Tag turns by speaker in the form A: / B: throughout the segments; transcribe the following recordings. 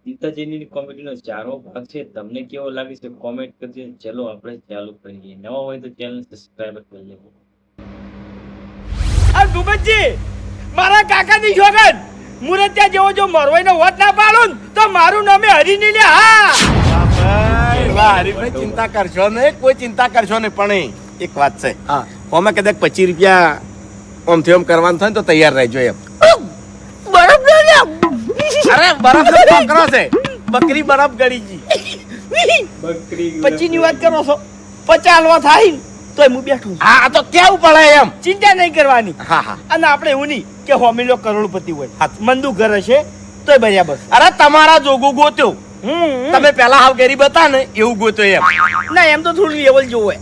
A: સીતાજીની કોમેડીનો 4મો ભાગ છે. તમને કેવો લાગે છે કોમેન્ટ કરજો. ચલો આપણે ચાલુ કરીએ. નવા હોય તો ચેનલ સબસ્ક્રાઇબ કરી લેજો.
B: આ ગુબતજી મારા કાકાની જોગન મુરત્યા જેવો જો મરવાઈનો વટ ના પાડું તો મારું નામે હરીની લે. હા
C: હરીભાઈ ચિંતા કરશો નહીં, કોઈ ચિંતા કરશો નહીં. પણ એક વાત છે, અમે કદાચ 25 રૂપિયા ઓમથી ઓમ કરવાનું થાય ને તો તૈયાર રહેજો એમ.
B: બરફ
C: અરે બરફ નો છોકરો છે, બકરી બરફ ગળી ગઈ.
A: બકરી
B: પચીની વાત કરો છો, 50 હાલવા થાય તો હું બેઠું છું.
C: હા તો કેવું પડે એમ.
B: ચિંતા નહીં કરવાની.
C: હા હા.
B: અને આપણે એવું નહીં કે હોમીલો કરોડપતિ હોય, મંદુ ઘર હશે તોય બરાબર.
C: અરે તમારા જોગું ગોત્યો.
B: તમે
C: તમે પેલા હાવ ગરીબ હતા ને એવું ગોત્યો એમ.
B: ના એમ તો થોડું લેવલ જોવે.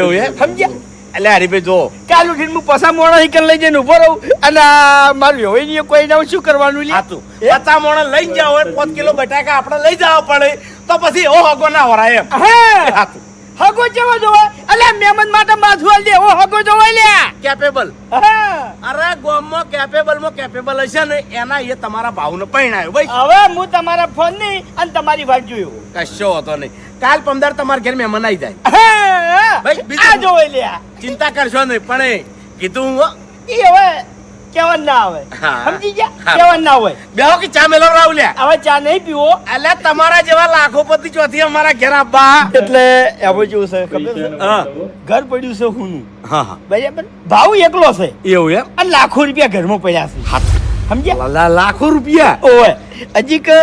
C: એવું એમ
B: સમજ્યા?
C: એટલે હરીભાઈ જો
B: કાલ ઉઠીને હું પસા મોણા હિકલ લઈ જઈને ઉભો રહું અને આ મારું હવે નહીં કોઈ ના શું કરવાનું લે.
C: હાતું 50 મોણ લઈ જાવ હોય, 5 કિલો બટાકા આપણે લઈ જવા પડે તો પછી એવો હગો ના વરાય એમ.
B: હા
C: હાતું
B: હગો જેવો જોવે અલ્યા મહેમાન માટે માથું આલ દે એવો હગો જોવે લ્યા.
C: કેપેબલ.
B: હા
C: અરે ગોમમાં કેપેબલ હશે ને એના એ તમારા ભાવને પરણાયો ભાઈ.
B: હવે હું તમારા ફોન ની અને તમારી વાત જોયો.
C: કશો હતો નહીં. કાલ 15 તમારા ઘર મહેમાન આવી જાય.
B: હા
C: ભાઈ, બીજું-
B: આ જોવે લ્યા.
C: ચિંતા કરશો નહીં. પણ કીધું હું
B: ઈ હવે કેવન ના આવે.
C: હા.
B: સમજી ગયા?
C: હા.
B: કેવન ના હોય.
C: બેહો કે ચા મેલો રાવલ્યા.
B: હવે ચા નહીં પીવો
C: એટલે તમારા જેવા લાખોપતિ ચોથી અમારા ઘેર આબા.
B: એટલે એવું જેવું છે ખબર છે?
C: હા.
B: ઘર પડ્યું છે હુંનું
C: હા હા
B: બરાબર. ભાવ એકલો છે
C: એવું એમ.
B: અને લાખો રૂપિયા ઘરમાં પડ્યા છે. સમજ્યા?
C: લાખો રૂપિયા
B: ઓય હજી કે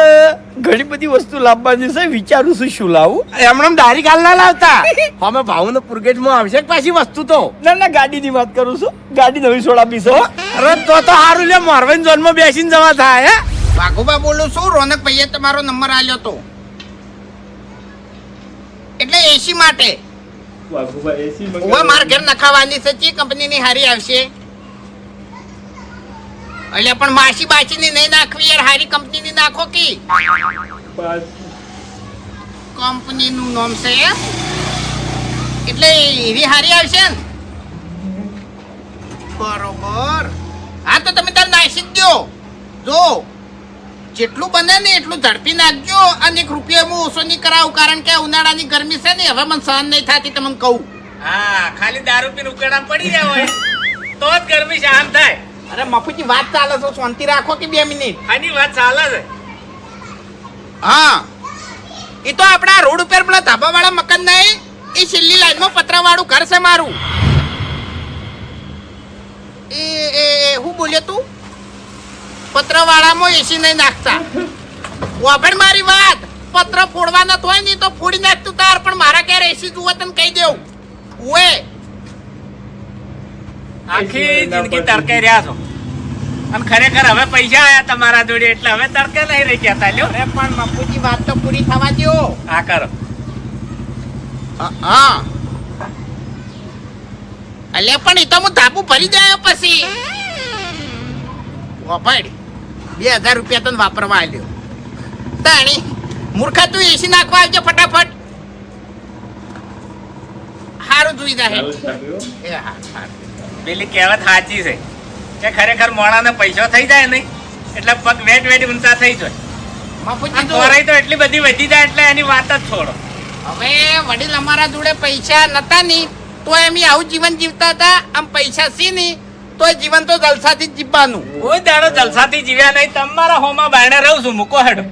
B: ઘણી બધી વસ્તુ લાવવાની છે. વિચારું છું શું લાવું.
C: એમણે ડાયરી ગાલ ના લાવતા. અમે ભાવનો પુરગેટમાં આવશે કે પાછી વસ્તુ તો.
B: ના ના ગાડીની વાત કરું છું. ગાડી નવી સોડાવી છે.
C: અરે તો સારું લે, મોરવાઈ ઝોનમાં બેસીને જવા થાય. હે
D: વાઘુબા બોલું છું. રોનક ભાઈએ તમારો નંબર આલ્યો તો એટલે એસી માટે.
A: વાઘુબા એસી
D: ઓવે માર ઘેર નખાવાની છે. ચી કંપનીની હારી આવશે? એટલે પણ માસી બાચીની નહીં નાખવી યાર, હારી કંપનીની નાખો કી. કંપનીનું નામ છે એમ? એટલે એવી હારી આવશે ને? બરોબર. હા તો તમે તાર નાસી જ દો. જો જેટલું બને ને એટલું ઝડપી નાખજો. અને 1 રૂપિયા હું ઓછો નહીં કરાવું, કારણ કે ઉનાળાની ગરમી છે ને હવે મને સહન નહીં થતી. તમને કહું.
C: હા, ખાલી દારૂ પીને ઉકેડા પડી રહ્યા હોય તો જ ગરમી શાંત થાય.
D: અરે મફુજી વાત ચાલે છે, શાંતિ રાખો કે 2 મિનિટ.
C: આની વાત ચાલે છે.
D: હા એ તો આપણા રોડ ઉપર પેલા ધાબાવાળા મકાન નહીં, એ છેલ્લી લાઈનમાં પતરાવાળું ઘર છે મારું. એ હું બોલ્યો તું? પતરાવાળામાં એસી નહીં નાખતા. વાપડ મારી વાત. પત્ર ફોડવાના હોય ને તો ફોડી નાખતું તાર, પણ મારા ક્યારે એસી જુઓ તને કહી દેવું. ઓએ
C: આખી જિંદગી તડકે રહ્યા છો અને ખરેખર હવે પૈસા આયા તમારા જોડે એટલે હવે તડકે નહીં રહી ગયા લ્યો.
D: અરે પણ મફુજી વાત તો પૂરી થવા દો.
C: હા કરો.
D: હા અલે પણ એ તો હું ધાબુ ભરી જાય પછી વાપડ 2000 રૂપિયા તને વાપરવા આલ્યો. તાણી મૂર્ખા તું એસી નાખવા આવજો ફટાફટ. હારું જોઈ જાય. એ હા હારું.
C: પેલી કહેવત સાચી છે કે ખરેખર મોણાને પૈસો થઈ જાય નહીં એટલે પગ વેટ ઊંચા થઈ જાય.
D: મફુજી જો
C: ચોરાઈ તો એટલી બધી વધી જાય એટલે એની વાત જ છોડો.
D: હવે વડીલ અમારા જોડે પૈસા નતા ની તો એમ આવું જીવન જીવતા હતા. આમ પૈસા સી ની તો જીવન તો જલસાથી જ જીવવાનું.
C: કોઈ દાડો જલસાથી જીવ્યા નહીં. તમારા હોમાં બાયણે રહું છું. મૂકો હેડો.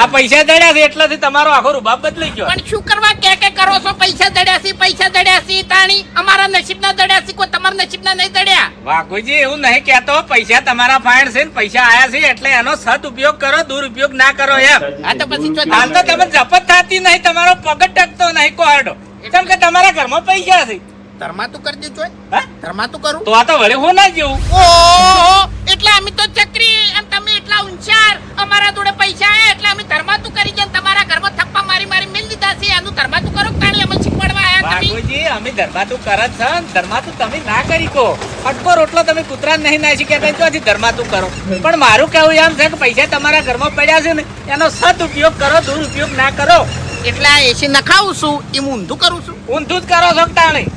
C: આ પૈસા દડ્યા છે એટલાથી તમારો આખો રૂબાબ બદલાઈ ગયો.
D: પણ શું કરવા કે કરો છો? પૈસા દડ્યા તાણી અમારા નસીબના દડ્યા છે, કોઈ તમારા નસીબના નહીં દડ્યા.
C: વાઘુજી એવું નહીં કહેતો. પૈસા તમારા ફાઇન છે ને પૈસા આયા છે એટલે એનો સદઉપયોગ કરો, દુરુપયોગ ના કરો એમ.
D: આ તો પછી જો
C: હાલ તો તમે જપત થતી નહીં, તમારો પગ ટકતો નહીં કોહડો. કેમ કે તમારા ઘરમાં પૈસા છે.
D: ધર્માતું કરી દેજો.
C: હા?
D: ધર્માતું કરું.
C: તો આ તો વળી હું ના જેવું.
D: ઓહો એટલે અમે તો ચક્રી અને તમે એટલા ઊંચાર. અમારા જોડે પૈસા આયા એટલે અમે ધર્માતું કરી જાય. તમારા ઘરમાં થપ્પા મારી મિલ દીધા છે. એનું ધર્માતું કરો તાણી અમે શીખવાડવા આયા તમે.
C: વાઘુજી અમે ધર્માતું કરત છે ને ધર્માતું તમે ના કરી કો. અટકો રોટલો તમે કૂતરા નહીં ના શીખ્યા તો હજી ધર્માતું કરો. પણ મારું કહેવું એમ છે કે પૈસા તમારા ઘરમાં પડ્યા છે ને એનો સદઉપયોગ કરો, દુરુપયોગ ના કરો.
D: એટલે આ એસી નખાવું છું એ હું ઊંધું કરું છું.
C: ઊંધું જ કરો છો તાણી.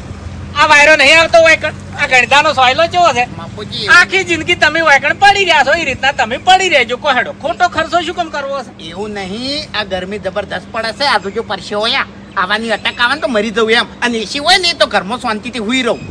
C: આ વાયરો નહીં આવતો હોય કણ આ ગણિતાનો સોયલો કેવો છે
D: બાપુજી
C: આખી જિંદગી તમે વાયકણ પડી રહ્યા છો એ રીતના તમે પડી રહેજો કોહેડો ખોટો ખર્ચો શું કેમ કરવો છે
D: એવું નહીં આ ગરમી જબરદસ્ત પડે છે આ તો જો પરસેવો હોય આવાની અટક આવે ને તો મરી જવું એમ અને એસી હોય ને તો ઘરમાં શાંતિથી હુઈ રહું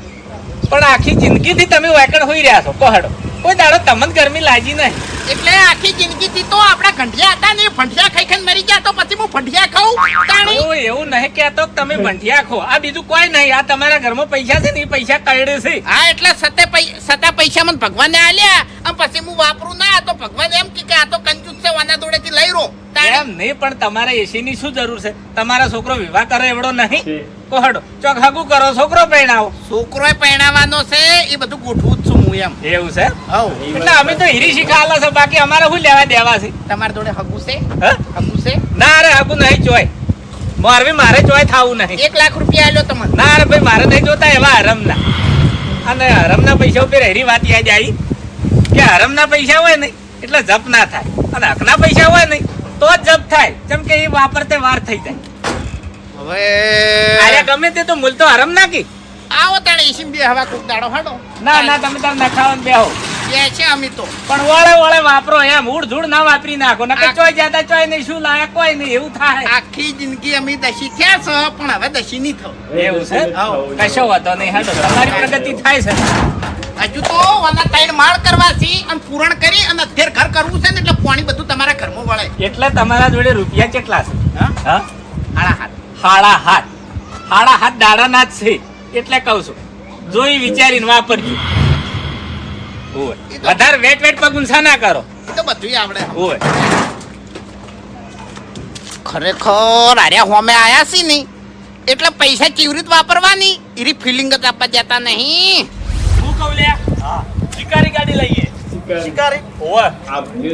C: પણ આખી જિંદગીથી તમે વાયકણ હોઈ રહ્યા છો કોહેડો કોઈ દાડો તમને ગરમી લાગી નહીં
D: એટલે આખી જિંદગીથી તો આપણા ગંઠિયા હતા ને ફંઠિયા ખાઈ ખાઈને મરી ગયા તો પછી હું ફંઠિયા ખાઉં તાણી
C: ઓ એવું નહીં કહેતો કે તમે ભંઠિયા ખો આ બીજું કોઈ નહીં આ તમારા ઘરમાં પૈસા છે ને એ પૈસા કાઢે છે
D: હા એટલે સતે પૈસા મને ભગવાને આલ્યા અને પછી હું વાપરું ના તો ભગવાન એમ કે આ તો કંજૂસ છે વાના દોડેથી લઈ રહો
C: એમ નહીં પણ તમારે એસી ની શું જરૂર છે તમારા છોકરો વિવાહ કરે એવડો નહીં કોહડો ચોક હગું કરો છોકરો પરણાવો
D: છોકરો પરણાવવાનો છે એ બધું ગોઠવું જ છું હું એમ
C: એવું છે
D: હવ
C: એટલે અમે તો હીરી શીખાલા છે બાકી અમારે શું લેવા દેવા છે
D: તમારા જોડે હગું છે
C: હા
D: હગું છે
C: ના અરે હગું નહીં જોય મારે ચોય થાવું નહીં
D: 1 લાખ રૂપિયા આલ્યો તમને
C: ના અરે ભાઈ મારે નહીં જોતા એવા હરમના અને હરમના પૈસા ઉપર હેરી વાત યાદ આવી કે હરમના પૈસા હોય ને એટલે જપ ના થાય અને હકના પૈસા હોય ને તો જ જપ થાય જેમ કે એ વાપરતે વાર થઈ જાય
D: હવે
C: અરે ગમે તે તો મૂલ તો હરમ ના કી
D: આવો તાણે એસી બે હવા કોક દાડો હાડો
C: ના ના તમે તાર નખાવન બેહો
D: બે છે અમે તો
C: પણ વળે વાપરો એમ ઉડ ધૂળ ના વાપરી નાખો નકર ચોય જાતા ચોય નહીં શું લાયક કોઈ નહીં એવું થાય
D: આખી જિંદગી અમે દશી થયા છે પણ હવે દશી નહીં થવું
C: એવું છે કશો વાતો નહીં હાડો તમારી પ્રગતિ થાય છે
D: હજુ તો વાના 3 માળ કરવા છે અને પૂરણ કરી અને અધેર ઘર કરવું છે ને એટલે પાણી બધું તમારા ઘરમાં વળે
C: એટલે તમારા જોડે રૂપિયા કેટલા છે
D: હા
C: હા
D: હાડા હાથ
C: હાડા હાથ દાડાના જ છે એટલે કહું છું જોઈ વિચારીને વાપરજો ઓય વધારે વેટ પગુંસા ના કરો
D: એ તો બધું આવડે
C: ઓય
D: ખરેખર આર્યા હોમે આયા છે ને એટલે પૈસા કેવી રીતે વાપરવાની એની ફિલિંગ જ આપવા જતા નહીં
C: હું કહું લે શિકારી ગાડી લઈએ શિકારી ઓય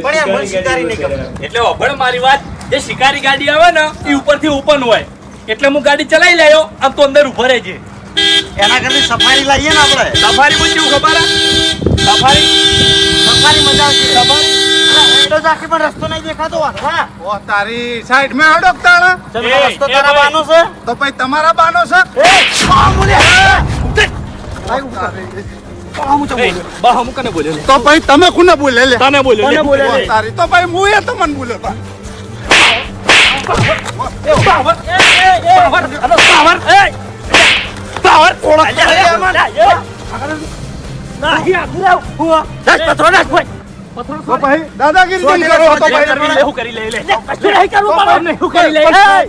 A: પણ યાર મને શિકારી નહીં ગમે.
C: એટલે ઓભળ મારી વાત જે શિકારી ગાડી આવે ને એ ઉપરથી ઓપન હોય એટલે હું ગાડી ચલાવી લેયો આમ તો અંદર ઉભો રહેજે
B: એના કરતી સફારી લાવીએ ને આપણે
C: સફારી માં કેવું ખબર સફારી
B: મજા આવશે
C: સફારી
B: એટલો જ આખી પણ રસ્તો નહીં દેખાતો વાહ
E: ઓ તારી સાઈડ માં હડક તાણા
B: ચલો રસ્તો તારા બાનો છે
E: તો પછી તમારા બાનો છે તો પછી તમે કોને બોલે લે
C: તને બોલ્યો
B: તને બોલે
E: ઓ
B: લે.
E: તારી તો પછી હું એ તમને બોલ્યો તા. તો પછી દાદાગીરી કેમ કરો તો પછી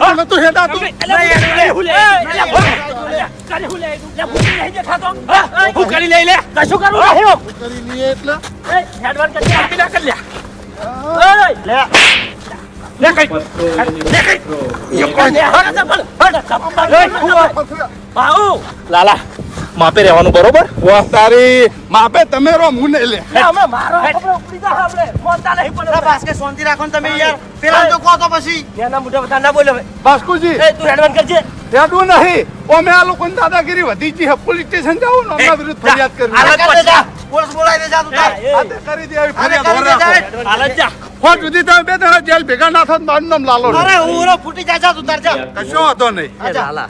E: તમે તો હેડા તું કરી લઈએ એટલે
B: લાલા માપે રહેવાનું બરોબર
E: ઓ તારી માપે તમે રો મુને લે
B: બાસ્કેટ શાંતિ રાખો ને તમે યાર પેલા તો કહો તો પછી એના મોઢા બધા ના બોલે
E: બાસ્કુજી
B: તું હેડવાન કરજે
E: હેડું નહીં ઓ મેં આ લોકોની દાદાગીરી વધી ગઈ છે પોલીસ સ્ટેશન જાઉં ને એમના વિરુદ્ધ ફરિયાદ કરવી
B: પોલીસ બોલાવી દે જા તું તાર
E: આ તે કરી દે આવી ફરિયાદ
B: કરી દે
E: રાખો.
B: જા. હાલ જા
E: હોટ સુધી તમે બે જણા જેલ ભેગા ના થાત મારું નામ લાલો
B: અરે ઉરો ફૂટી જા જા તું તાર જા
E: કશો વાંધો નહીં
F: લાલા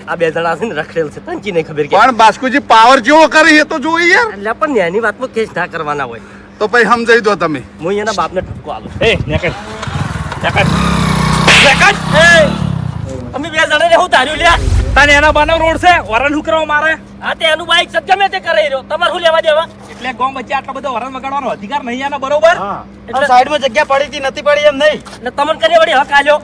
F: આ બે જણા છે ને રખડેલ છે તને નહીં ખબર કે
E: પણ બાસ્કુજી પાવર જેવો કરે એ તો જોઈ યાર
F: એટલે પણ ન્યાયની વાતમાં કેસ ના કરવાના હોય
E: તો પછી સમજાઈ દો તમે
F: હું એના બાપને ઠપકો આલું
B: અમે બે જણે ને હું ધાર્યું લ્યા
C: તને એના બાનો રોડ છે વરણ હું કરવા મારે
B: આ તે એનું બાઈક સજ ગમે તે કરે રહ્યો તમારે શું લેવા દેવા
C: એટલે ગામ વચ્ચે આટલો બધો વરણ વગાડવાનો અધિકાર નહીં આનો બરોબર
B: એટલે સાઈડમાં જગ્યા પડી હતી નથી પડી એમ નહીં એટલે તમને કરી વળી હક આલ્યો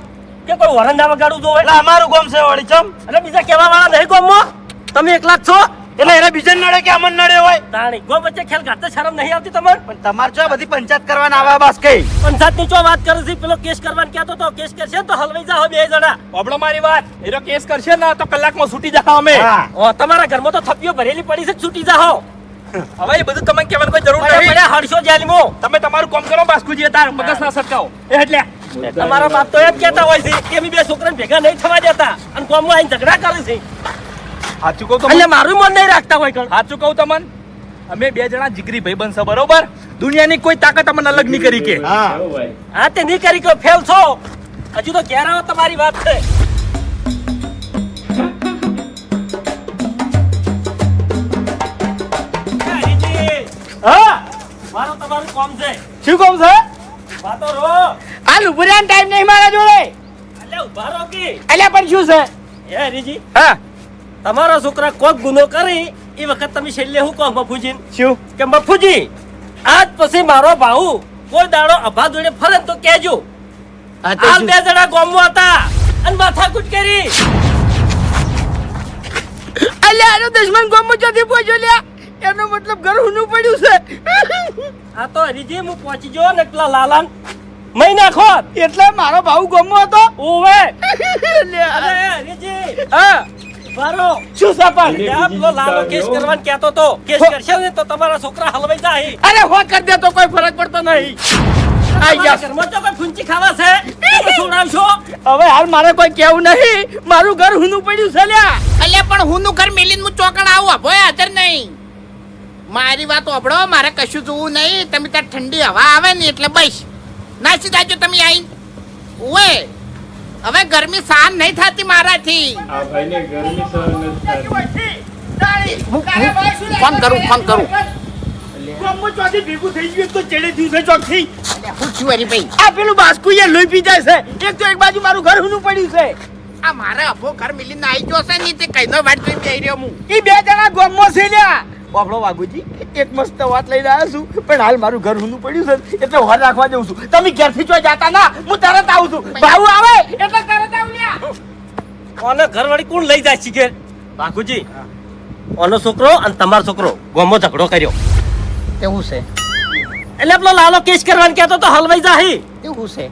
B: કે કોઈ વરંડા વગાડવું જોવે એટલે અમારું ગામ છે વળી ચમ એટલે બીજા કેવા વાળા નહીં ગામમાં તમે એકલા જ છો એટલે એને બીજા નડે કે અમન નડે હોય તાણી ગો વચ્ચે ખેલ ગાતે શરમ નહીં આવતી તમને પણ તમારે જો બધી પંચાયત કરવાના આવા બાસ કઈ પંચાયત ની ચો વાત કરે છે પેલો કેસ કરવાનું કહેતો તો કેસ કરશે તો હલવાઈ જાઓ બે જણા
C: ઓબળો મારી વાત એનો કેસ કરશે ને તો કલાકમાં છૂટી જાવ અમે
B: ઓ તમારા ઘરમાં તો થપ્પીઓ ભરેલી પડી છે છૂટી જાઓ
C: હવે એ બધું તમે કહેવાની કોઈ જરૂર
B: પડ્યા
C: નથી
B: પડ્યા હડશો જેલમાં
C: તમે તમારું કામ કરો બાસ્કુજી તાર મગજ ના સટકાવો એટલે
B: તમારા બાપ તો એમ કહેતા હોય છે કે અમે બે છોકરાને ભેગા નહીં થવા દેતા અને કોમમાં આવીને ઝઘડા કરે છે
C: સાચું કહું
B: એટલે મારું મન નહીં રાખતા હોય કણ
C: સાચું કહું તમને અમે બે જણા જીગરી ભાઈ બનશે બરોબર દુનિયાની કોઈ તાકાત અમને અલગ નહીં કરી કે
A: કેવું ભાઈ
B: હા તે નહીં કરી કે ફેલ છો હજુ તો ઘેર આવો તમારી વાત છે કોમ છે
E: શું કામ છે
B: વાતો રો
E: હાલ ઉભો રહેવાનો ટાઈમ નહીં મારા જોડે
B: અલ્યા ઉભા રહો કે
E: અલ્યા પણ શું છે
B: એ હરીજી
E: હા
B: તમારો છોકરા કોક ગુનો કરી એ વખત તમે છેલ્લે હું કહો મફુજી
E: શું
B: કે મફુજી આજ પછી મારો ભાઉ કોઈ દાડો અભા જોડે ફરે ને તો કહેજો
E: આ તો
B: હાલ
E: શું?
B: બે જણા ગોમમાં હતા અને માથાકૂટ કરી
E: અલ્યા આનો દુશ્મન ગોમો ચોથી પહોંચ્યો લ્યા એનો મતલબ ઘર હુનું પડ્યું છે
B: આ તો હરીજી હું પહોંચી ગયો ને પેલા લાલાન મહી નાખો
E: એટલે મારો ભાવ ગોમો હતો
B: ઓવે
E: અલ્યા.
B: અરે હરીજી
E: હા
B: બારો
E: શું સાપણ
B: આ પેલો લાલો કેસ કરવાનું કહેતો તો કેસ કરશે ને તો તમારા છોકરા હલવાઈ જાય
E: અરે હો કરી દે તો કોઈ ફરક પડતો નહીં આઈ
B: તમારા
E: જા
B: ઘરમાં તો કોઈ ફૂંચી ખાવા છે તમે છોડાવશો
E: હવે હાલ મારે કોઈ કેવું નહીં મારું ઘર હુનું પડ્યું છે લ્યા
D: અલ્યા પણ હું નું ઘર મેલીને હું ચોકડ આવું અભોય હાજર નહીં મારી વાત ઓભળો મારે કશું જોવું નહીં તમે ત્યાં ઠંડી હવા આવે ને એટલે બસ નાસી જાજો તમે આઈ ઓએ હવે ગરમી સહન નહીં થતી મારાથી
A: આ ભાઈને ગરમી સહન નથી થતી.
D: ફોન કરું
E: ગોમો ચોથી ભેગું થઈ ગયું તો ચેડે થયું છે ચોકથી
D: અલ્યા હું છું હરીભાઈ
E: આ પેલું બાસ્કુ એ લોહી પી જાય છે એક તો એક બાજુ મારું ઘર હુનું પડ્યું છે
D: આ મારે અભો ઘર મિલીને આવી ગયો છે ને તે કઈનો વાટ જોઈ બેહી રહ્યો હું
E: ઈ બે જણા ગોમો છે લ્યા બાપડો વાઘુજી એક મસ્ત વાત લઈને આવ્યો છું પણ હાલ મારું ઘર હુનું પડ્યું છે એટલે હોર રાખવા જઉં છું તમે ઘરથી જો જાતા ના હું તરત આવું છું ભાવ આવે એટલે તરત આવું લ્યા
B: ઓને ઘરવાળી કોણ લઈ જાય છે કે બાકુજી ઓનો છોકરો અને તમારો છોકરો ગોમો ઝઘડો કર્યો
D: તેવું છે
B: એટલે પેલો લાલો કેસ કરવાનું કહેતો તો હલવાઈ જાય
D: તેવું છે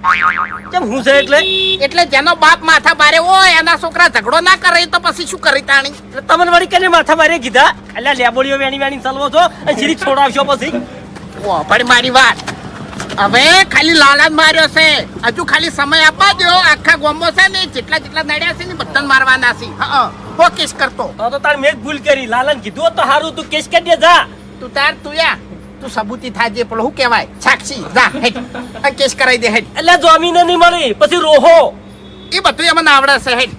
B: કેમ હું છે
D: એટલે જેનો બાપ માથા બારે હોય એના છોકરા ઝઘડો ના કરે તો પછી શું કરી તાણી
B: એટલે તમને વળી કને માથા મારે કીધા એટલે લેબોડીઓ વેણી વેણી ચાલવો છો અને સીરી છોડાવશો પછી
D: ઓ પણ મારી વાત હવે ખાલી લાલાન માર્યો છે હજુ ખાલી સમય આપવા દો આખા ગોમો છે ને જેટલા જેટલા નડ્યા છે ને બધાને મારવાના છે હા હો કેસ કરતો
B: તો તાર મેં જ ભૂલ કરી લાલન કીધું હોત તો હારું તું કેસ કરી દે જા
D: તું તાર તું યા તું સબૂતી થાજે પેલો શું કહેવાય સાક્ષી જા હેટ આ કેસ કરાવી દે હેટ
B: એટલે જમીને નહીં મળી પછી રોહો
D: એ બધું મને આવડે છે હેટ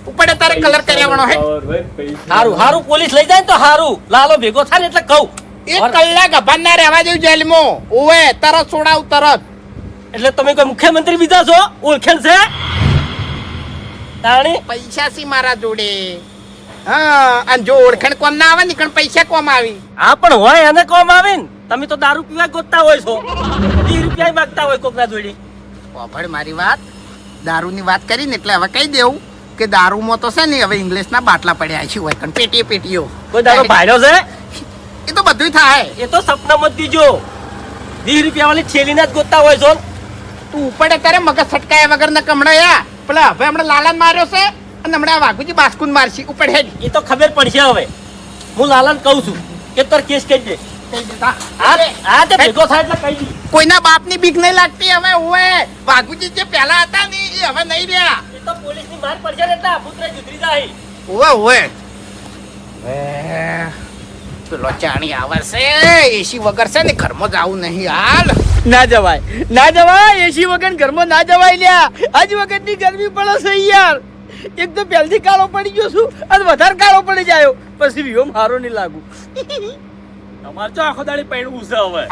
D: ઉપર તારે કલર કર્યાવાનો હેટ
A: પાવર હોય, પૈસા
B: હારું હારું પોલીસ લઈ જાય ને તો હારું લાલો ભેગો થાય ને એટલે કહું
D: એક કલાક અભાન ના રહેવા દેવું જેલમાં ઓવે તરત છોડાવ તરત
B: એટલે તમે કોઈ મુખ્યમંત્રી બીજા છો ઓળખેણ છે તાણી
D: પૈસા સી મારા જોડે હા અને જો ઓળખાણ કોમ ના આવે ને કણ પૈસા કોમ આવી
B: હા પણ હોય એને કોમ આવે ને તમે તો દારૂ પીવા ગોતતા હોય છો 20 રૂપિયા માંગતા હોય કોકના જોડે
D: ઓભળ મારી વાત દારૂની વાત કરી ને એટલે હવે કહી દેવું કે દારૂમાં તો છે ને હવે ઇંગ્લિશના બાટલા પડ્યા છે હોય કણ પેટીઓ
B: કોઈ દારૂ ભાડ્યો છે
D: એ તો બધું થાય
B: એ તો સપના મત દીજો 20 રૂપિયા વાળી છેલીના જ ગોતતા હોય છો
D: તું ઉપડે તારે મગજ છટકાયા વગર ન કમળાયા પેલા હવે હમણાં લાલાન માર્યો છે અને હમણાં વાઘુજી બાસ્કુન મારશી ઉપર હેડ
B: એ તો ખબર પડશે હવે હું લાલન કહું છું કે તાર કેસ કહી દે આ તે ભેગો થાય એટલે કહી દી
D: કોઈના બાપની બીક નહીં લાગતી હવે ઓએ વાઘુજી જે પહેલા હતા ને એ હવે નહીં રહ્યા
B: એ તો પોલીસની માર પડશે ને એટલે પુત્ર જુદરી જાય
D: ઓએ પેલો ચાણી આવશે એસી વગર છે ને ઘરમાં જાવું નહીં હાલ
E: ના જવાય એસી વગર ઘરમાં ના જવાય લ્યા આજ વખતની ગરમી પડે છે યાર એક તો પહેલથી કાળો પડી ગયો છું અને વધારે કાળો પડી જાયો પછી વિયો મારો નહીં લાગુ
B: તમારે તો આખો દાડી પૈણું છે હવે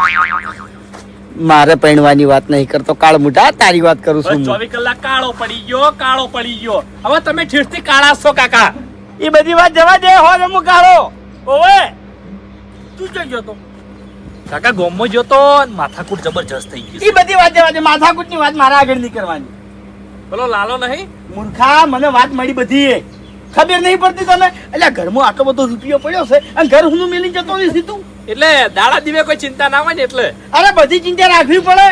E: મારે પૈણવાની વાત નહીં કરતો કાળ મુઠા તારી વાત કરું
C: બસ 24 કલાક કાળો પડી ગયો હવે તમે ઠીઠથી કાળા છો કાકા
E: એ બધી વાત જવા દે હો રમુ કાળો
B: ઓવે તું જઈ ગયો તો
C: કાકા ગોમમાં ગયો તો માથાકૂટ જબરજસ્ત થઈ ગઈ
E: એ બધી વાત જવા દે માથાકૂટની વાત મારા આગળ નહીં કરવાની
C: પેલો લાલો નહીં
E: મૂર્ખા મને વાત મળી બધી એ ખબર નહીં પડતી તને એટલે ઘરમાં આટલો બધો રૂપિયો પડ્યો છે અને ઘર હું મેલી જતો નથી તું
C: એટલે દાડા દીવે કોઈ ચિંતા ના હોય ને એટલે
E: અરે બધી ચિંતા રાખવી પડે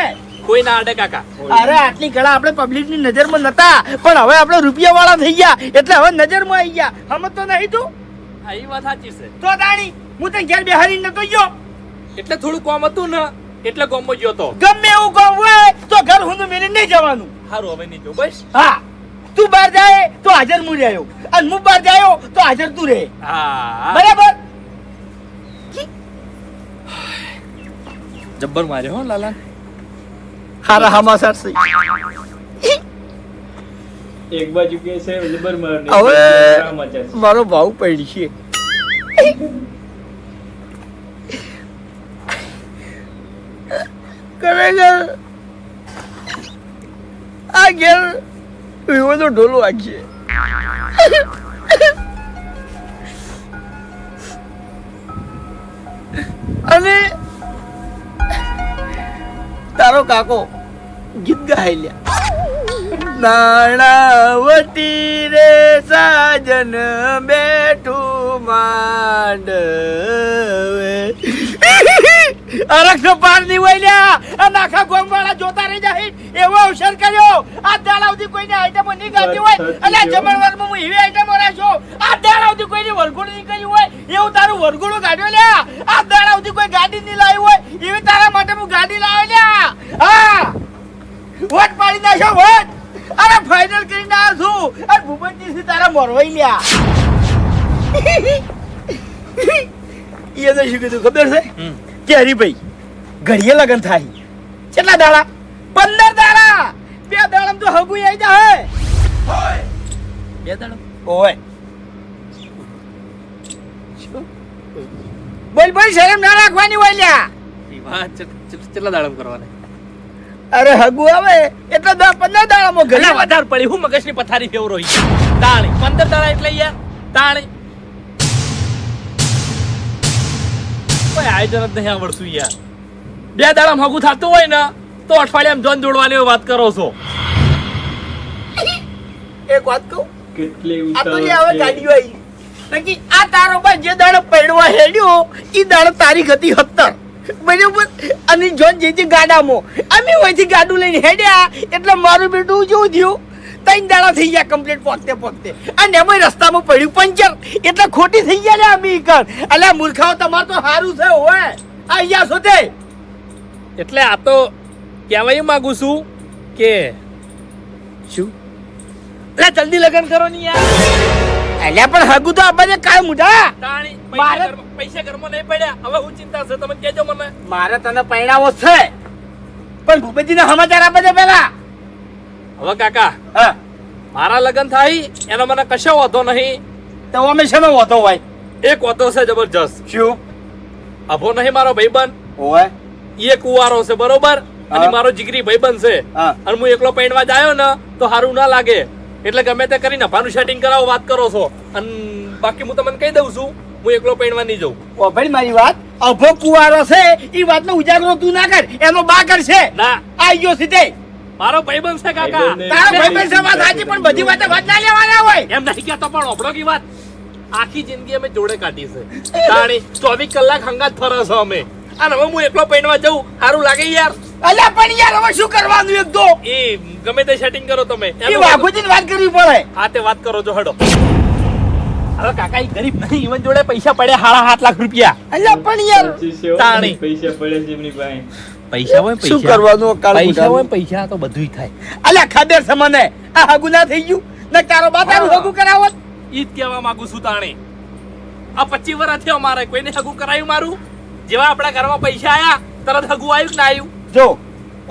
C: કોઈ ના અડે કાકા
E: અરે આટલી કળા આપણે પબ્લિક ની નજરમાં નતા પણ હવે આપણે રૂપિયા વાળા થઈ ગયા એટલે હવે નજરમાં આવી ગયા સમજ તો નહીં તું
C: આ ઈ વાત સાચી છે
E: તો દાણી હું તને ઘેર બેહારી નતો ગયો
C: એટલે થોડું કોમ હતું ને એટલે ગોમમાં ગયો તો
E: ગમે એવું કામ હોય તો ઘર હું મેલી નહીં જવાનું
C: સારું હવે નહીં જો બસ
E: હા તું બહાર જાય તો હાજર હું રહ્યો અને હું બહાર જાયો તો હાજર તું રહે
C: હા
E: બરાબર
C: જબ્બર માર્યો હો લાલા
E: હારા હમાસાર છે
A: એક બાજુ કે છે જબર માર
E: હવે
A: સમાચાર છે.
E: મારો ભાવ પડી છે ખરેખર આ ઘેર વિવો તો ઢોલો વાગીએ. અને તારો કાકો ગીત ગાઈ લ્યા, નાણાવટી રે સાજન બેઠું માંડવે. અરક્ષ પાર ની હોય લ્યા, અને આખા ગોમવાળા જોતા રહી જાય એવો અવસર કર્યો. આ દાડાવથી કોઈને આઈટમ નહીં ગાતી હોય, અને જમણવારમાં હું એવી આઈટમ રાખ્યો. આ દાડાવથી કોઈની વરઘોડું નહીં કર્યું હોય એવું તારું વરઘોડું કાઢ્યો લ્યા. આ દાડાવથી કોઈ ગાડી નહીં લાવી હોય એવી તારા માટે હું ગાડી લાવ્યો લ્યા. હા, વોટ પાડી નાખ્યો વોટ. અરે ફાઇનલ કરીને આવ્યો છું. અને ભૂપતજી તારા મોરવાઈ લ્યા. એ તો શું કીધું ખબર છે કે હરીભાઈ ઘડીએ લગન થાય. કેટલા દાડા? 15 દાડા. 2 દાડા તો હગું આવી જાય. 2 દાડા ઓય. બોલ બોલ, શરમ ના રાખવાની હોય લ્યા.
C: કેટલા દાડમ કરવાના?
E: અરે હગું આવે એટલે 10-15 દાડામાં ઘરે
C: ઘણા વધારે પડી. હું મગજની પથારી ફેવરો તાણી 15 દાડા એટલે યાર તાણી કોઈ આયોજન જ નહીં આવડતું યાર. 2 દાડા હગું થતું હોય ને તો અઠવાડિયામાં જોન જોડવાની વાત કરો છો.
E: એક વાત કહું,
A: કેટલી
E: આ તો
A: ઉતાવળ
E: જે હવે
A: છે.
E: ગાડીઓ આવી નક્કી આ તારો ભાઈ જે દાડો પડવા હેડ્યો ઈ દાડો તારીખ હતી 17 બરાબર. અને જોન જે ગાડામાં અમે હોયથી ગાડું લઈને હેડ્યા એટલે મારું બેટું જેવું થયું 3 દાડા થઈ ગયા કમ્પ્લીટ પોતે. અને એમાં રસ્તામાં પડ્યું પંચર એટલે ખોટી થઈ ગયા ને અમે કર. અલ્યા મૂર્ખાઓ તમાર તો સારું છે હોય. અહીંયા છો તે
C: એટલે આ તો કહેવાય માંગુ છું કે
E: શું
C: એટલે જલ્દી લગ્ન કરો ને યાર.
E: અલ્યા પણ હગું તો આપણે કાંઈ મુઢા.
C: તાણી
E: મારે-
C: પૈસા ઘરમાં નહીં પડ્યા. હવે હું ચિંતા છે તમે કહેજો મને.
E: મારે તને પૈણાવો છે પણ ભૂપતજીને સમાચાર આપે છે પેલા.
C: હવે કાકા
E: હા,
C: મારા લગ્ન થાય એનો મને કશો વાંધો નહીં.
E: તો અમે શેનો વાંધો હોય?
C: એક વાંધો છે જબરજસ્ત.
E: શું
C: અભો નહીં મારો ભાઈબંધ,
E: હોય?
C: એ કુવારો છે બરોબર, અને
E: હા.
C: મારો જીગરી ભાઈબંધ છે.
E: હા.
C: અને હું એકલો પૈણવા જાયો ને તો સારું ના લાગે એટલે ગમે તે કરીને નફાનું સેટિંગ કરાવો વાત કરો છો. અને બાકી હું તમને કહી દઉં છું હું એકલો પૈણવા નહીં જઉં.
E: ઓ ભાઈ મારી વાત, અભો કુવારો છે ઈ વાતનો ઉજાગરો તું ના કર, એનો બા કરશે.
C: ના,
E: આઈ ગયો સીધે.
C: મારો ભાઈબંધ છે કાકા.
A: ભાઈબંધ
E: તારો ભાઈબંધ છે વાત સાચી, પણ બધી વાતે વાત ના લેવાના હોય.
C: એમ નહીં કહેતો પણ ઓપડો કી વાત. આખી જિંદગી અમે જોડે કાઢી છે. તાણી 24 કલાક હંગાત ફરે છે અમે. અને હવે હું એકલો પૈણવા જઉં સારું લાગે યાર.
E: અલ્યા પણ યાર હવે શું કરવાનું એક તો?
C: એ ગમે તે સેટિંગ કરો તમે.
E: ઈ વાઘુજીને વાત કરવી પડે.
C: હા તે વાત કરો છો હડો. હવે કાકા ઈ ગરીબ નહીં, ઈવન જોડે પૈસા પડ્યા 7.5 લાખ રૂપિયા.
E: અલ્યા પણ યાર
A: સાચી છે હો,
C: તાણી.
A: પૈસા પડે છે એમની પાસે.
C: પૈસા હોય
E: શું કરવાનું કાળ
C: પૈસા હોય
E: મુઢાનું?
C: પૈસા તો બધુંય થાય.
E: અલ્યા ખબર છે મને આ હગું ના થઈ ગયું ને તારો બા તારું હગું કરાવત.
C: ઈ જ કહેવા માંગુ છું તાણી. આ 25 વર્ષ થયો મારે કોઈને હગું કરાયું મારું. જેવા આપણા ઘરમાં પૈસા આયા તરત હગું આવ્યું કે ના આવ્યું.
E: જો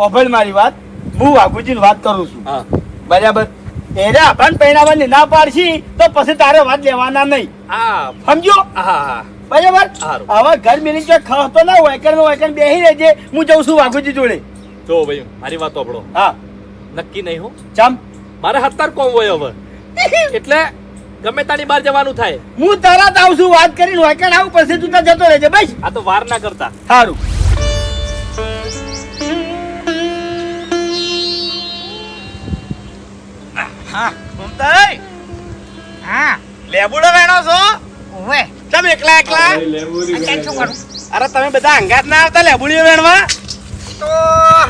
E: ઓભળ મારી વાત, હું વાઘુજીની વાત કરું છું
C: હા
E: બરાબર. એરા પણ પહેરાવાની ના પાડશી તો પછી તારે વાત લેવાના નહીં,
C: હા
E: સમજો?
C: હા હા
E: બરાબર.
C: હારું.
E: હવે ઘર મિલી જો ખાતો ના હોય વાયકણ બેહી રહેજે, હું જઉં છું વાઘુજી જોડે.
C: જો ભાઈ મારી વાત સાંભળો.
E: હા
C: નક્કી નહીં હો,
E: ચમ
C: મારે 17 કોમ હોય હવે એટલે ગમે તાની બહાર જવાનું થાય.
E: હું તરત આવું છું, વાત કરીને વાયકણ આવું પછી તું ત્યાં જતો રહેજે બસ.
C: આ તો વાર ના કરતા.
E: સારું. હા મમતાઈ,
D: હા
E: લેબુડો વેણો છો?
D: ઓવે
E: ચમ એકલા એકલા?
A: ભાઈ લેબુરી
D: અત્યારે શું કરું?
E: અરે તમે બધા અંગાત ના આવતા લેબુડીઓ વેણવા?
D: તો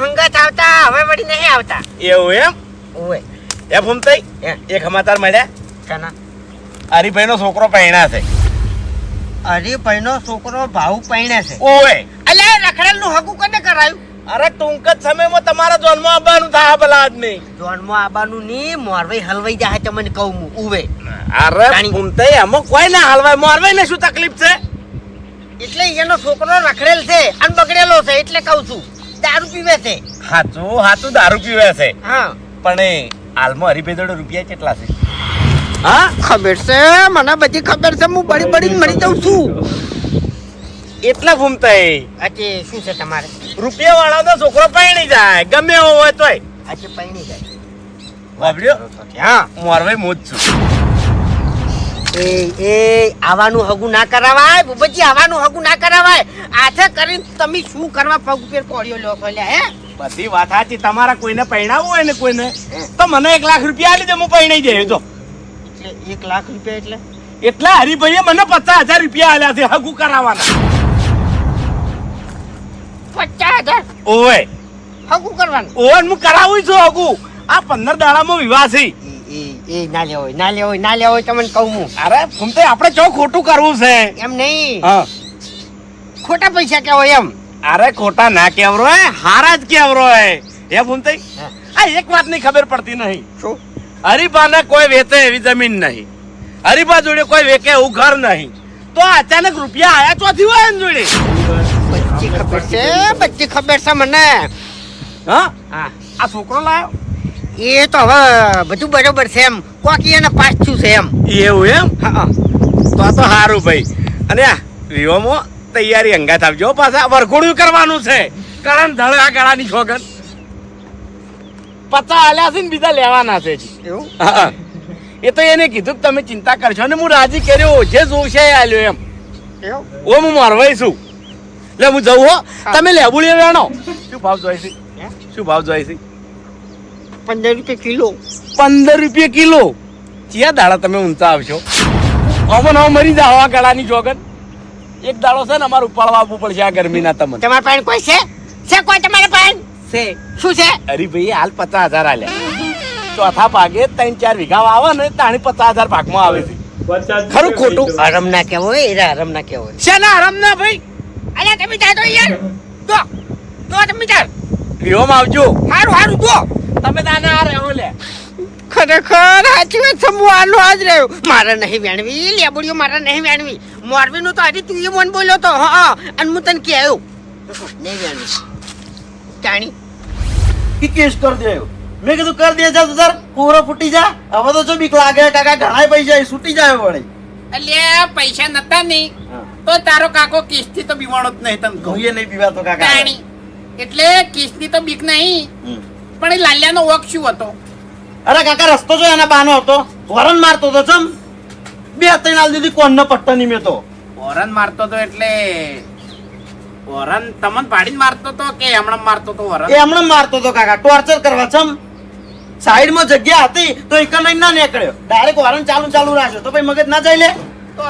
D: હંગાત આવતા હવે વળી નહીં આવતા.
E: એવું એમ?
D: ઓવે
E: એ ભૂમતાઈ, એક સમાચાર મળ્યા.
D: કના
E: હરીભાઈનો છોકરો પરણ્યા છે.
D: હરીભાઈનો છોકરો ભાવ પૈણે છે.
E: ઓય,
D: અલ્યા રખડેલ નું હગું કોને કરાયું?
E: અરે ટૂંક જ સમયમાં તમારા જોનમાં આવવાનું થાય પેલા આદમી.
D: જોનમાં આબાનું ની મોરવાઈ હલવાઈ જાય તમને કહું હું. ઉવે
E: અરે ભૂમતાઈ, આમાં કોઈ ના હાલવાય, મારવાય ને શું તકલીફ છે?
D: એટલે એનો છોકરો રખડેલ છે અને બગડેલો છે એટલે કહું છું. દારૂ પીવે છે.
E: હાચું દારૂ પીવે છે.
D: હા
E: પણ એ હાલમાં હરીભાઈ જોડે રૂપિયા કેટલા છે? હા,
D: ખબર છે મને બધી ખબર છે. હું બળી મરી જાઉં છું.
E: એટલા ભૂમતાઈ.
D: આજે શું છે તમારે?
E: રૂપિયા વાળા તો છોકરો પરણી જાય ગમે એવો હોય તોય
B: આજે પૈણી જાય
E: વાપર્યો
B: હા
E: મોરવે મોજ છું
B: એ આવાનું હગું ના કરાવાય બુબજી આવાનું હગું ના કરાવાય આથે કરીને તમે શું કરવા પગ ઉપર પડ્યો લ્યો છો લ્યા હે
E: બધી વાત સાચી તમારા કોઈને પરણાવવું હોય ને કોઈને તો મને 1 લાખ રૂપિયા આલી દે હું પરણાઈ જઈએ જો
B: એટલે 1 લાખ રૂપિયા એટલે
E: એટલા હરીભાઈએ મને 50,000 રૂપિયા આલ્યા છે હગું કરાવવાના
B: 50,000
E: ઓય
B: હગું કરવાનું
E: ઓય હું કરાવું છું હગું આ 15 દાડામાં વિવાહ છે
B: એ ના લેવો તમને કહું હું
E: અરે ફૂમતે આપણે ચો ખોટું કરવું છે
B: એમ નહીં
E: હા
B: ખોટા પૈસા કેવો એમ
E: અરે ખોટા ના કેવરો હે હારા જ કેવરો હે હે ફૂમતે
B: હા.
E: આ એક વાતની ખબર પડતી નહીં
B: શું
E: હરીબાને કોઈ વેચે એવી જમીન નહીં હરીબા જોડે કોઈ વેચે એવું ઘર નહીં તો અચાનક રૂપિયા આયા ચોથી હોય એમ જોડે
B: બચ્ચી ખબર છે મને
E: હા
B: હા
E: આ છોકરો લાયો
B: એ તો હવે બધું બરોબર છે એમ કોકી એને પાસ થયું છે એમ
E: એવું એમ
B: હા
E: તો સારું ભાઈ અને આ વિવાહમાં તૈયારી અંગાત આવજો પાછા વરઘોડું કરવાનું છે કારણ ધળ આ ગાળાની છોકર 50 આલ્યા છે ને બીજા લેવાના છે હજી.
B: એવું
E: હા. એ તો એને કીધું કે તમે ચિંતા કરશો ને હું રાજી કર્યો જે જોશે એ આલ્યો એમ
B: એવું
E: ઓ હું મારવાઈ છું એટલે હું જઉં હો તમે લેબુડી વેણો શું ભાવ જોઈ છે શું ભાવ જોઈ છે
B: 15 રૂપિયા કિલો
E: 15 રૂપિયા કિલો ચિયા દાડા તમે ઊંચા આવશો અમન હવે મરી જાવ આ ગળાની જોગન એક દાડો છે ને અમારે ઉપાડવા આવવું પડશે આ ગરમીના તમને
B: તમારા પાસે કોઈ છે કોઈ તમારા પાસે
E: છે
B: શું છે
E: અરે ભાઈ હાલ 50,000 આલ્યા ચોથા ભાગે 3-4 વીઘા આવે ને તાણી 50,000 ભાગમાં આવે છે ખરું ખોટું
B: આરામ ના કેવો એરા આરામ ના કેવો
E: શેના આરામ ના ભાઈ
B: અલ્યા તમે જાતો યાર તો તમે જાર
E: વિહોમાં આવજો
B: હારું તો
E: તમે તાને આ રહો લે
B: ખરેખર સાચી વાત છે હું આનો આજ રહ્યો મારે નહીં વેણવી લેબડીઓ મારે નહીં વેણવી મોરબી નું તો આજે તું એ મન બોલ્યો તો હા અને હું તને કહ્યું નહીં વેણવી જાણી
G: કે કેસ કરી દેયો મેં કીધું કરી દે જા તાર કોરો ફૂટી જા હવે તો જો બીક લાગે કાકા ઘણાય પૈસા છૂટી જાય વળી
D: એટલે પૈસા નતા નહીં તો તારો કાકો કિસ્તી તો બીવાણો જ નહીં તને કહું
G: હું એ નહીં પીવાતો કાકા
D: જાણી એટલે કિસ્તી તો બીક નહીં પણ એ લાલિયાનો વોક શું હતો
G: અરે કાકા રસ્તો જો એના બાનો હતો વરણ મારતો તો ચમ 2-3 આલ દીધી કોણનો પટ્ટો ની મેં તો
D: ઓરન મારતો તો એટલે ઓરન તમને પાડીને મારતો તો કે હમણાં મારતો તો ઓરન
G: એ હમણાં મારતો તો કાકા ટોર્ચર કરવા ચમ સાઈડમાં જગ્યા હતી તો એક નહીં ના નીકળ્યો ડાયરેક્ટ વરણ ચાલુ રાખ્યો તો ભાઈ મગજ ના જાય લે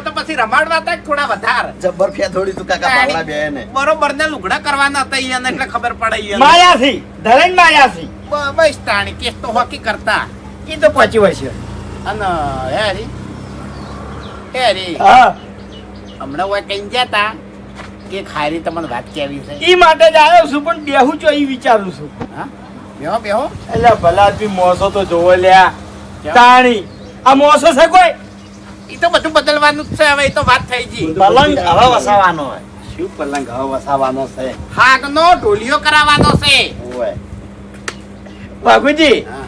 D: તો પછી રમાડવા હતા કે થોડા વધારે
G: જબર ફ્યા થોડી તું કાકા પાવડા બે ને
D: બરોબર ને લુગડા કરવાના હતા ઈયાને એટલે ખબર પડે ઈયાને.
G: માયાથી ધરેન માયાથી
D: બસ તાણી કેસ તો હોકી કરતા
G: ઈ તો પહોંચી હોય છે
D: અને હેરી
G: હા
D: હમણાં હોય કઈ ગયા તા કે ખારી તમને વાત કેવી છે
E: ઈ માટે જ આવ્યો છું પણ બેહું છો ઈ વિચારું છું
D: હા બેહો બેહો
E: એટલે ભલા આદમી મોસો તો જોવો લ્યા તાણી આ મોસો છે કોઈ
D: ઈ તો બધું બદલવાનું જ છે હવે ઈ તો વાત થઈ ગઈ
G: પલંગ હવે વસાવાનો હોય
E: શું પલંગ હવે વસાવાનો છે
D: હાગનો ઢોલિયો કરાવવાનો છે
G: ઓય
E: બાપુજી
D: હા.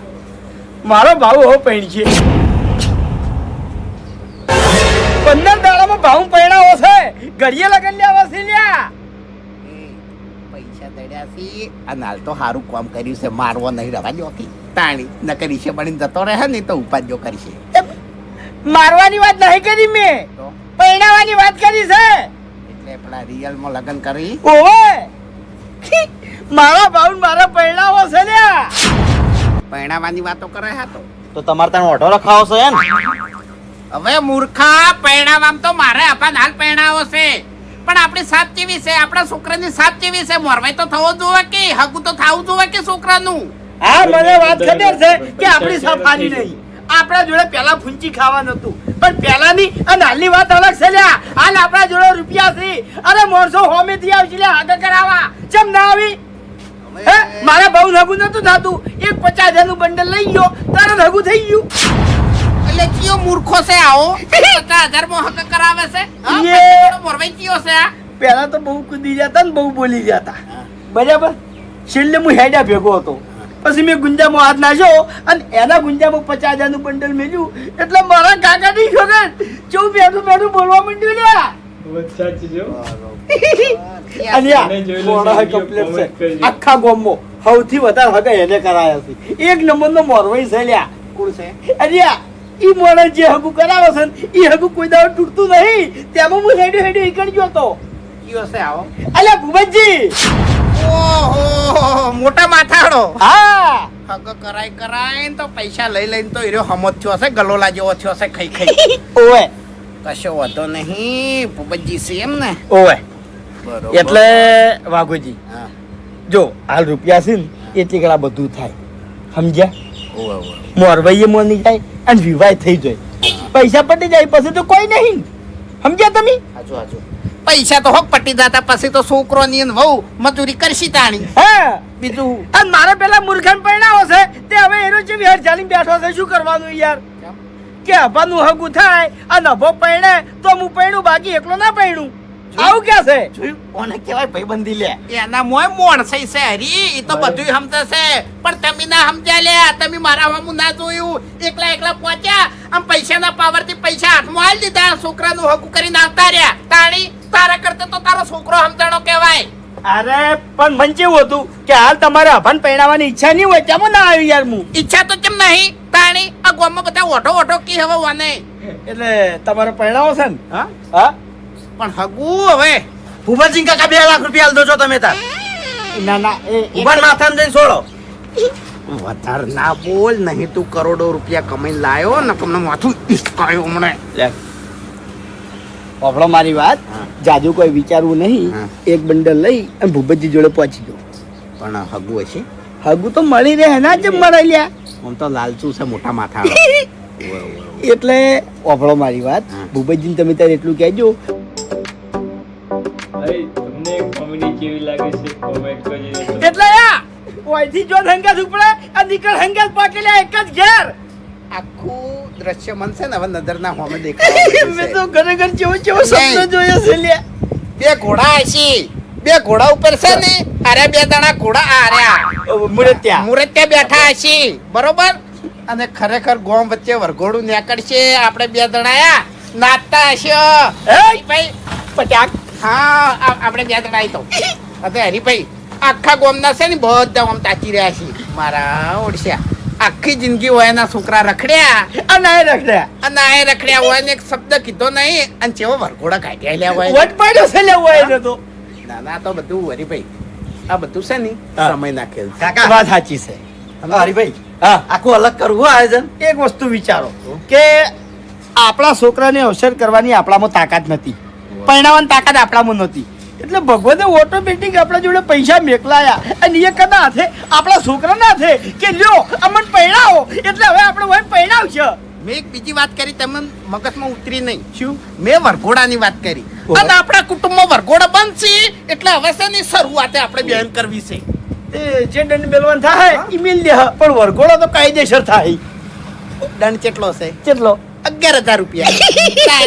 E: મારો ભાવ હવે પૈણ છે 15 દાડામાં ભાવ પૈણાવો છે ઘડીએ લગન લેવા છે લ્યા
D: પૈસા દડ્યા છે અને હાલ તો સારું કામ કર્યું છે મારવો નહીં રવા દો કે તાણી ન કરી છે બનીને જતો રહે ને તો ઉપાડ્યો કરશે
E: મારવાની વાત નહીં કરી મેં
D: તો
E: પૈણાવાની વાત કરી છે
D: એટલે પેલા રિયલમાં લગ્ન કરી
E: ઓવે મારા ભાવ મારા પૈણાવો છે લ્યા
D: પરણાવાની વાતો કરે હા
G: તો તમારે ત્યાં ઓઢો રખાવો છે ને
D: હવે મૂર્ખા પરણાવામ તો મારે અપાન હાલ પરણાવો છે પણ આપણી સાપ કેવી છે આપણા છોકરાની સાપ કેવી છે મોરવાઈ તો થવો જોવે કે હગું તો થવું જોવે કે છોકરાનું
E: હા મને વાત ખબર છે કે આપણી સફારી નહીં આપણા જોડે પેલા ફૂંચી ખાવાનું હતું પણ પેલાની અને હાલની વાત અલગ છે લ્યા હાલ આપણા જોડે રૂપિયા છે અરે મોરસો હોમેથી આવશે લ્યા આગળ કરાવવા ચમ ના આવી હે મારા બહુ હગું નતું થતું એક 50,000 નું બંડલ લઈ ગયો તરત હગું થઈ ગયું
D: એટલે કયો મૂર્ખો છે આવો 50,000 માં હક કરાવે છે હા?
E: યે.
D: પછી મોરવાઈ કયો છે આ
E: પેલા તો બહુ કૂદી જતા ને બહુ બોલી જતા બરાબર છેલ્લે હું હેડા ભેગો હતો પછી મેં ગુંજામાં હાથ નાખ્યો અને એના ગુંજામાં 50,000 નું બંડલ મેલ્યું એટલે મારા કાકા ની ખબર ચૌ બેઠું બોલવા માંડ્યું લ્યા અલ્યા
A: તમે જોઈ લો
E: મોડા
A: video
E: complete
A: comment
E: છે
A: કરજો.
E: આખા ગામમાં સૌથી વધારે હગા એને કરાયા છે એક નંબરનો મોરવાઈ છે લ્યા
D: કોણ છે
E: અલ્યા ઈ મોડા જે હગું કરાવે છે ને ઈ હગું કોઈ દાડો તૂટતું નહીં તેમાં હું હેડે ઈકણ ગયો તો
D: કયો છે આવો
E: અલ્યા ભૂપતજી
D: ઓહો મોટા માથાડો
E: હા
D: હગ કરાય ને તો પૈસા લઈ લઈને તો એરો હમો થયો છે ગલોલા જેવો થયો છે ખાઈ ખાઈ
E: ઓવે
D: કશો વાંધો નહીં ભૂપતજી છે એમ ને
E: ઓવે
D: બરોબર
E: એટલે વાઘુજી
D: હા
E: જો હાલ રૂપિયા છે ને એટલી કડા બધું થાય સમજ્યા
D: ઓવે ઓવે
E: મોરવાઈએ મોની જાય અને વિવાહ થઈ જાય પૈસા પટી જાય પછી તો કોઈ નહીં સમજ્યા તમે
D: હાચું હાચું પૈસા તો હોક પટી જતા પછી તો છોકરો ની વહુ મજૂરી કરશી તાણી
E: હા
D: બીજું
E: અને મારે પેલા મૂર્ખન પરણાવો છે તે હવે એનો જે વિહાર ચાલીને બેઠો છે શું કરવાનું યાર કે અભાનું હગું થાય અને અભો પરણે તો હું પરણું બાકી એકલો ના પરણું આવું ક્યાં છે
D: જોયું કોને કહેવાય ભાઈબંધી લે એના મોય મોણ છે હરી એ તો બધું સમજે છે પણ તમે ના સમજ્યા લે તમે મારા હમું ના જોયું એકલા પહોંચ્યા આમ પૈસાના પાવરથી પૈસા હાથમાં આલી દીધા છોકરાનું હકુ કરીને આવતા રહ્યા તાણી તારા કરતા તો તારો છોકરો સમજણો કહેવાય
E: અરે પણ મને કેવું હતું કે હાલ તમારે અભાન પરણાવવાની ઈચ્છા નહીં હોય કેમ ના આવ્યું યાર હું
D: ઈચ્છા તો કેમ નહીં તાણી આ ગામમાં બધા ઓઠો કી હવે વાને
E: એટલે તમારે પરણાવો છે ને
D: હા
E: હા
D: પણ હગુ હવે
G: ભૂપતજી કાકા 2 લાખ રૂપિયા આલ દો છો તમે તાર
E: ના ના
G: ઉભા માથાને જઈને છોડો
D: વધારે ના બોલ નહીં તું કરોડો રૂપિયા કમાઈને લાયો ને તમને માથું ઈસકાયો હમણે
E: આપણો મારી વાત જાજુ કોઈ વિચારવું નહીં
D: હા.
E: એક બંડલ લઈ અને ભૂપતજી જોડે પહોંચી ગયો
D: પણ હગુ હશે
E: હગું તો મળી રહે ના જેમ મળી લ્યા
D: હું તો લાલચું છે મોટા માથા
E: એટલે ઓફળો મારી વાત
D: હા.
E: ભૂપતજીને તમે ત્યારે એટલું કહેજો
A: ભાઈ તમને કોમેડી કેવી લાગે છે કોમેન્ટ કરજો
E: એટલે ઓયથી જો હંગાત ઉપડે આ દીકર હંગાત પાકેલા એક જ ઘેર
D: આખું દ્રશ્ય મન છે ને હવે નજર ના હોમે દેખાય
E: મેં તો ખરેખર જેવો સપનો જોયો છે લ્યા
D: બે ઘોડા હશે બે ઘોડા ઉપર છે ને અરે બે દાણા ઘોડા આર્યા
E: મુરત્યા
D: મુરત્યા બેઠા હશે બરોબર અને ખરેખર ગોમ વચ્ચે વરઘોડું નીકળશે આપણે બે દણાયા નાચતા હશે હરીભાઈ
E: પટાક
D: હા આપણે બે દણાઈ તો અરે હરીભાઈ આખા ગોમના છે ને બધા આમ તાચી રહ્યા છે મારા ઓડિશા આખી જિંદગી હોય એના છોકરા રખડ્યા
E: અને આ રખડ્યા
D: અને આ રખડ્યા હોય ને એક શબ્દ કીધો નહીં અને ચેવો વરઘોડા કાઢ્યા લ્યા હોય
E: વટ પાડ્યો છે લે હોય એને તો
D: ના ના તો બધું હરીભાઈ આ બધું છે ને
E: હા.
D: સમય ના ખેલ છે.
G: કાકા
E: વાત સાચી છે
G: હરીભાઈ
E: હા
G: આખું અલગ કરવું આયોજન
E: એક વસ્તુ વિચારો કે આપણા છોકરાને અવસર કરવાની આપણામાં તાકાત નથી પરણાવવાની તાકાત આપણામાં નથી એટલે ભગવાને ઓટોમેટિક આપણા જોડે પૈસા મેકલાયા અને એ કદા હાથે આપણા છોકરાના હાથે કે લ્યો અમને પરણાવો એટલે હવે આપણે હોય પરણાવશે
D: મેં એક બીજી વાત કરી તમે મગજમાં ઉતરી નહીં શું મેં વરઘોડાની વાત કરી અને આપણા કુટુંબમાં વરઘોડા બનશે એટલે હવે છે ને શરૂઆતે આપણે બેન કરવી છે
E: એ જે દંડ મેલવાન થાય ઈ મેલ દે પણ વરઘોડો તો કાયદેસર થાય
D: દંડ કેટલો છે
E: કેટલો
D: 11,000 રૂપિયા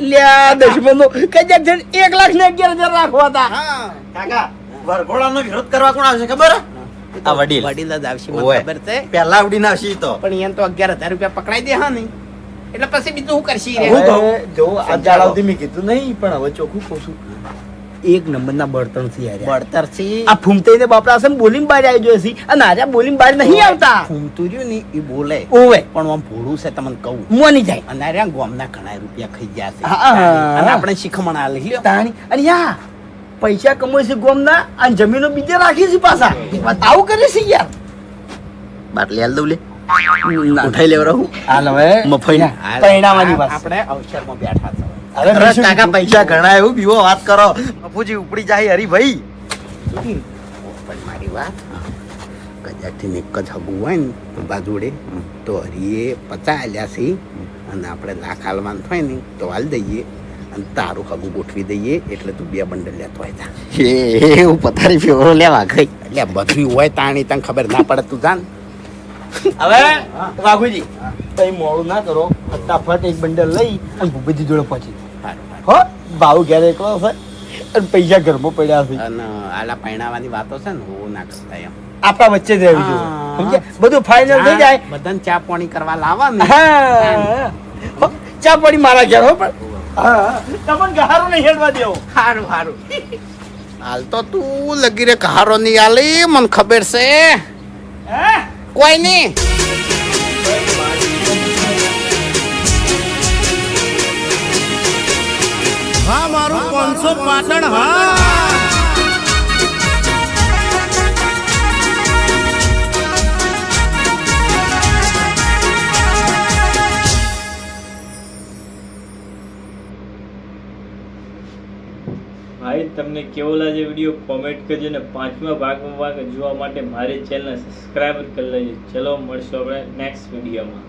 E: લ્યા દશમનો કદાચ જણ 1 લાખ ને 11,000 રાખવા હતા
D: હા
G: કાકા વરઘોડાનો વિરોધ કરવા કોણ આવશે ખબર હે? આ વડીલ
D: વડીલ જ આવશે મને
G: ઓય.
D: ખબર છે
G: પહેલા આવડીને આવશે ઈ તો
D: પણ એને તો 11,000 રૂપિયા પકડાઈ દે હા નહીં એટલે પછી બીજું શું કરશી રે
G: હું કહું?
E: હવે જો આ જાળવતી મેં કીધું નહીં પણ હવે ચોખ્ખું કહું છું એક નંબરના બળતણ થી યાર
D: બળતર છે
E: આ ફૂમતાઈને બાપડા છે ને બોલીને બહાર આવી જોઈ છે અને આર્યા બોલીને બહાર નહીં આવતા
D: ફૂમતું રહ્યું ને એ બોલે
E: ઓવે
D: પણ આમ ભોળું છે તમને કહું
E: મોની જાય
D: અને અરે ગોમના ઘણા રૂપિયા ખાઈ ગયા છે
E: હા, હા.
D: અને આપણે શીખમણ આ લઈ લ્યો
E: તાણી અને યા પૈસા કમાય છે ગોમના અને જમીનો બીજે રાખી છે પાછા આવું કરે છે યાર
G: બાટલી હાલ દઉં લે ઉઠાઈ લેવરા હું
E: હાલ હવે
G: મફઈ
E: પરિણામની વાત
D: આપણે અવસરમાં બેઠા છે
E: અરે
G: અરે કાકા પૈસા ઘણા એવું બીવો વાત કરો બાપુજી ઉપડી જાય હરીભાઈ
D: પણ મારી વાત કદાચથી એક જ હગું હોય ને બાજુડે તો હરીએ 50 આલ્યા છે અને આપણે લાખ હાલવાનું થાય ને તો હાલ દઈએ અને તારું હગું ગોઠવી દઈએ એટલે તું 2 બંડલ લેતો હોય તા
G: હું પથારી ફેવરો લેવા ગઈ
D: એટલે બધું હોય તાણી તને ખબર ના પડે તું જાન
E: હવે વાઘુજી કઈ મોડું ના કરો ફટાફટ એક બંડલ લઈ અને ભૂપતજી જોડે પહોંચી હો ભાવ ઘેર એકલો છે અને પૈસા ઘરમાં પડ્યા છે
D: અને આલા પૈણાવાની વાતો છે ને હું ના કરતા એમ
E: આપણા વચ્ચે જ રહેવું જોઈએ
D: હા.
E: સમજ્યા? બધું ફાઇનલ થઈ જાય
D: બધાને ચા પાણી કરવા લાવવા ને
E: હા હો, ચા પડી મારા ઘેર હો પણ હા તમને ગહારો નહીં હેડવા દેવો.
C: સારું સારું
D: હાલ તો તું લગી રે કહારો નહીં આલી મને ખબર છે
E: હે
D: કોઈ નહીં
G: હા મારું 500 પાટણ હા.
A: ભાઈ તમને કેવો લાગે વિડીયો કોમેન્ટ કરજો ને 5મા ભાગ જોવા માટે મારી ચેનલ સબસ્ક્રાઇબ કરી લેજો. ચલો મળશું આપણે નેક્સ્ટ વિડીયોમાં.